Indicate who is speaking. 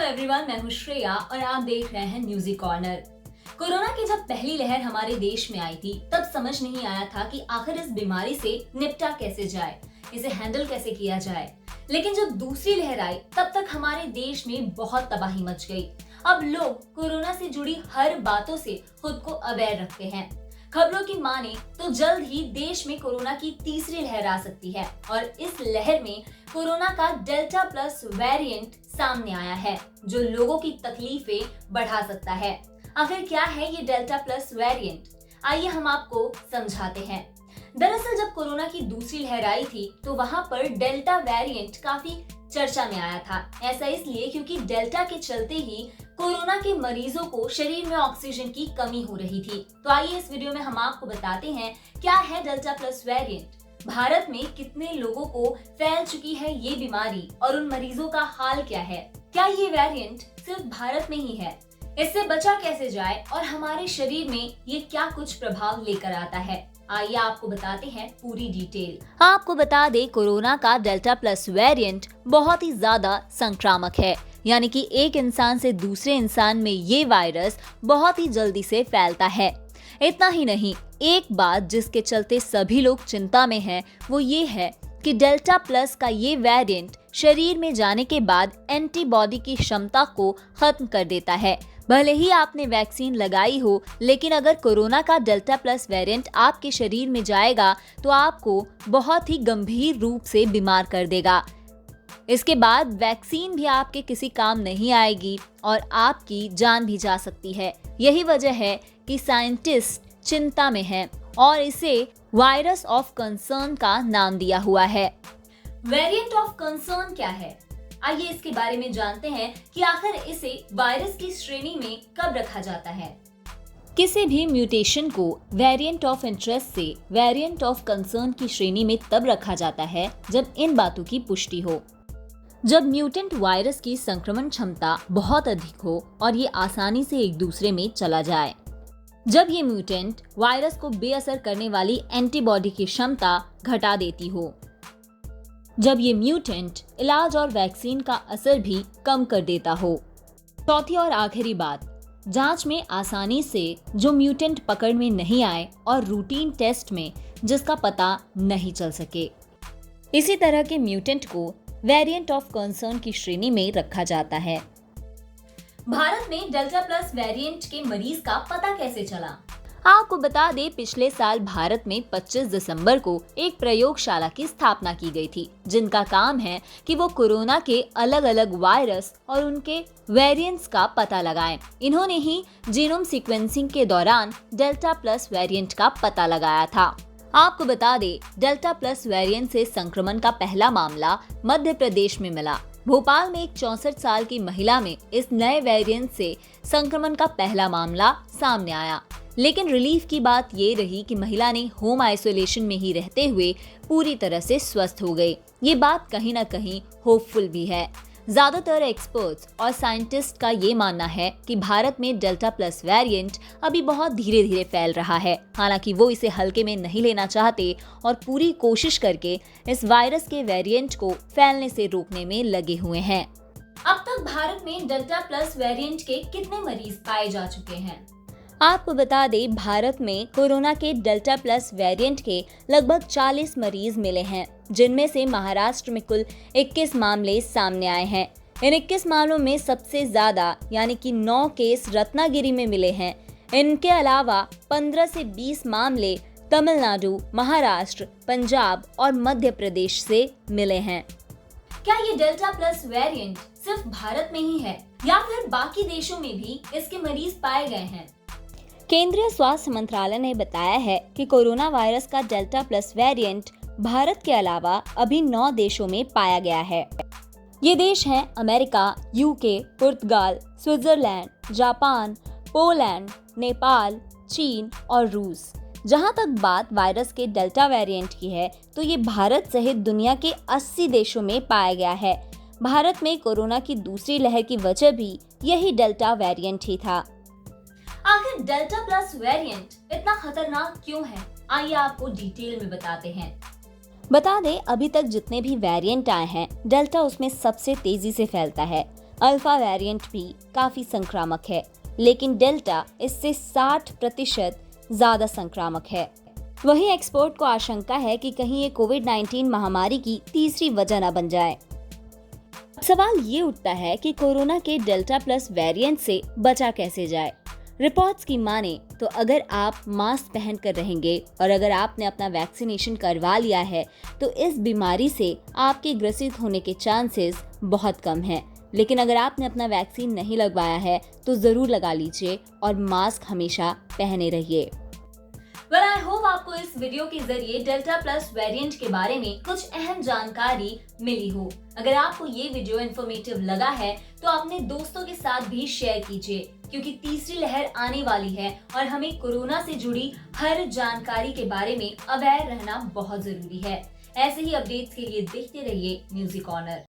Speaker 1: Everyone, मैं हूं श्रेया और आप देख रहे हैं न्यूज़ी कॉर्नर। कोरोना की जब पहली लहर हमारे देश में आई थी तब समझ नहीं आया था कि आखिर इस बीमारी से निपटा कैसे जाए, इसे हैंडल कैसे किया जाए। लेकिन जब दूसरी लहर आई तब तक हमारे देश में बहुत तबाही मच गई। अब लोग कोरोना से जुड़ी हर बातों से खुद को अवेयर रखते हैं। खबरों की माने तो जल्द ही देश में कोरोना की तीसरी लहर आ सकती है और इस लहर में कोरोना का डेल्टा प्लस वेरिएंट सामने आया है जो लोगों की तकलीफें बढ़ा सकता है। आखिर क्या है ये डेल्टा प्लस वेरिएंट, आइए हम आपको समझाते हैं। दरअसल जब कोरोना की दूसरी लहर आई थी तो वहां पर डेल्टा वेरिएंट काफी चर्चा में आया था। ऐसा इसलिए क्योंकि डेल्टा के चलते ही कोरोना के मरीजों को शरीर में ऑक्सीजन की कमी हो रही थी। तो आइए इस वीडियो में हम आपको बताते हैं क्या है डेल्टा प्लस वेरिएंट, भारत में कितने लोगों को फैल चुकी है ये बीमारी और उन मरीजों का हाल क्या है। क्या ये वेरिएंट सिर्फ भारत में ही है, इससे बचा कैसे जाए और हमारे शरीर में ये क्या कुछ प्रभाव लेकर आता है, आइए आपको बताते हैं पूरी डिटेल। आपको बता दें, कोरोना का डेल्टा प्लस वेरिएंट बहुत ही ज्यादा संक्रामक है, यानी कि एक इंसान से दूसरे इंसान में ये वायरस बहुत ही जल्दी से फैलता है। इतना ही नहीं, एक बात जिसके चलते सभी लोग चिंता में हैं वो ये है कि डेल्टा प्लस का ये वेरिएंट शरीर में जाने के बाद एंटीबॉडी की क्षमता को खत्म कर देता है। भले ही आपने वैक्सीन लगाई हो, लेकिन अगर कोरोना का डेल्टा प्लस वेरिएंट आपके शरीर में जाएगा तो आपको बहुत ही गंभीर रूप से बीमार कर देगा। इसके बाद वैक्सीन भी आपके किसी काम नहीं आएगी और आपकी जान भी जा सकती है। यही वजह है कि साइंटिस्ट चिंता में हैं और इसे वायरस ऑफ कंसर्न का नाम दिया हुआ है। वेरिएंट ऑफ कंसर्न क्या है, आइए इसके बारे में जानते हैं कि आखिर इसे वायरस की श्रेणी में कब रखा जाता है। किसी भी म्यूटेशन को वेरिएंट ऑफ इंटरेस्ट से वेरिएंट ऑफ कंसर्न की श्रेणी में तब रखा जाता है जब इन बातों की पुष्टि हो। जब म्यूटेंट वायरस की संक्रमण क्षमता बहुत अधिक हो और ये आसानी से एक दूसरे में चला जाए। जब ये म्यूटेंट वायरस को बेअसर करने वाली एंटीबॉडी की क्षमता घटा देती हो। जब ये म्यूटेंट इलाज और वैक्सीन का असर भी कम कर देता हो। चौथी और आखिरी बात, जांच में आसानी से जो म्यूटेंट पकड़ में नहीं आए और रूटीन टेस्ट में जिसका पता नहीं चल सके। इसी तरह के म्यूटेंट को वेरिएंट ऑफ कंसर्न की श्रेणी में रखा जाता है। भारत में डेल्टा प्लस वेरिएंट के मरीज का पता कैसे चला? आपको बता दें, पिछले साल भारत में 25 दिसंबर को एक प्रयोगशाला की स्थापना की गई थी जिनका काम है कि वो कोरोना के अलग अलग वायरस और उनके वेरिएंट्स का पता लगाएं। इन्होंने ही जीनोम सीक्वेंसिंग के दौरान डेल्टा प्लस वेरिएंट का पता लगाया था। आपको बता दें, डेल्टा प्लस वेरिएंट से संक्रमण का पहला मामला मध्य प्रदेश में मिला। भोपाल में एक 64 साल की महिला में इस नए वेरिएंट से संक्रमण का पहला मामला सामने आया। लेकिन रिलीफ की बात ये रही कि महिला ने होम आइसोलेशन में ही रहते हुए पूरी तरह से स्वस्थ हो गई। ये बात कहीं ना कहीं होपफुल भी है। ज्यादातर एक्सपर्ट्स और साइंटिस्ट का ये मानना है कि भारत में डेल्टा प्लस वेरिएंट अभी बहुत धीरे धीरे फैल रहा है। हालांकि वो इसे हल्के में नहीं लेना चाहते और पूरी कोशिश करके इस वायरस के वेरिएंट को फैलने से रोकने में लगे हुए हैं। अब तक भारत में डेल्टा प्लस वेरिएंट के कितने मरीज पाए जा चुके हैं? आपको बता दें, भारत में कोरोना के डेल्टा प्लस वेरिएंट के लगभग 40 मरीज मिले हैं, जिनमें से महाराष्ट्र में कुल 21 मामले सामने आए हैं। इन 21 मामलों में सबसे ज्यादा यानी कि 9 केस रत्नागिरी में मिले हैं। इनके अलावा 15 से 20 मामले तमिलनाडु, महाराष्ट्र, पंजाब और मध्य प्रदेश से मिले हैं। क्या ये डेल्टा प्लस वेरिएंट सिर्फ भारत में ही है या फिर बाकी देशों में भी इसके मरीज पाए गए हैं? केंद्रीय स्वास्थ्य मंत्रालय ने बताया है कि कोरोना वायरस का डेल्टा प्लस वेरिएंट भारत के अलावा अभी 9 देशों में पाया गया है। ये देश हैं अमेरिका, यूके, पुर्तगाल, स्विट्जरलैंड, जापान, पोलैंड, नेपाल, चीन और रूस। जहां तक बात वायरस के डेल्टा वेरिएंट की है तो ये भारत सहित दुनिया के 80 देशों में पाया गया है। भारत में कोरोना की दूसरी लहर की वजह भी यही डेल्टा वेरिएंट ही था। आखिर डेल्टा प्लस वेरिएंट इतना खतरनाक क्यों है, आइए आपको डिटेल में बताते हैं। बता दें, अभी तक जितने भी वेरिएंट आए हैं, डेल्टा उसमें सबसे तेजी से फैलता है। अल्फा वेरिएंट भी काफी संक्रामक है, लेकिन डेल्टा इससे 60% ज्यादा संक्रामक है। वहीं एक्सपर्ट को आशंका है कि कहीं ये कोविड-19 महामारी की तीसरी वजह न बन जाए। अब सवाल ये उठता है कि कोरोना के डेल्टा प्लस वेरिएंट से बचा कैसे जाए। रिपोर्ट्स की माने तो अगर आप मास्क पहन कर रहेंगे और अगर आपने अपना वैक्सीनेशन करवा लिया है तो इस बीमारी से आपके ग्रसित होने के चांसेस बहुत कम हैं। लेकिन अगर आपने अपना वैक्सीन नहीं लगवाया है तो जरूर लगा लीजिए और मास्क हमेशा पहने रहिए। वेल आई होप आपको इस वीडियो के जरिए डेल्टा प्लस वेरिएंट के बारे में कुछ अहम जानकारी मिली हो। अगर आपको ये वीडियो इन्फॉर्मेटिव लगा है तो अपने दोस्तों के साथ भी शेयर कीजिए, क्योंकि तीसरी लहर आने वाली है और हमें कोरोना से जुड़ी हर जानकारी के बारे में अवेयर रहना बहुत जरूरी है। ऐसे ही अपडेट्स के लिए देखते रहिए म्यूजिक कॉर्नर।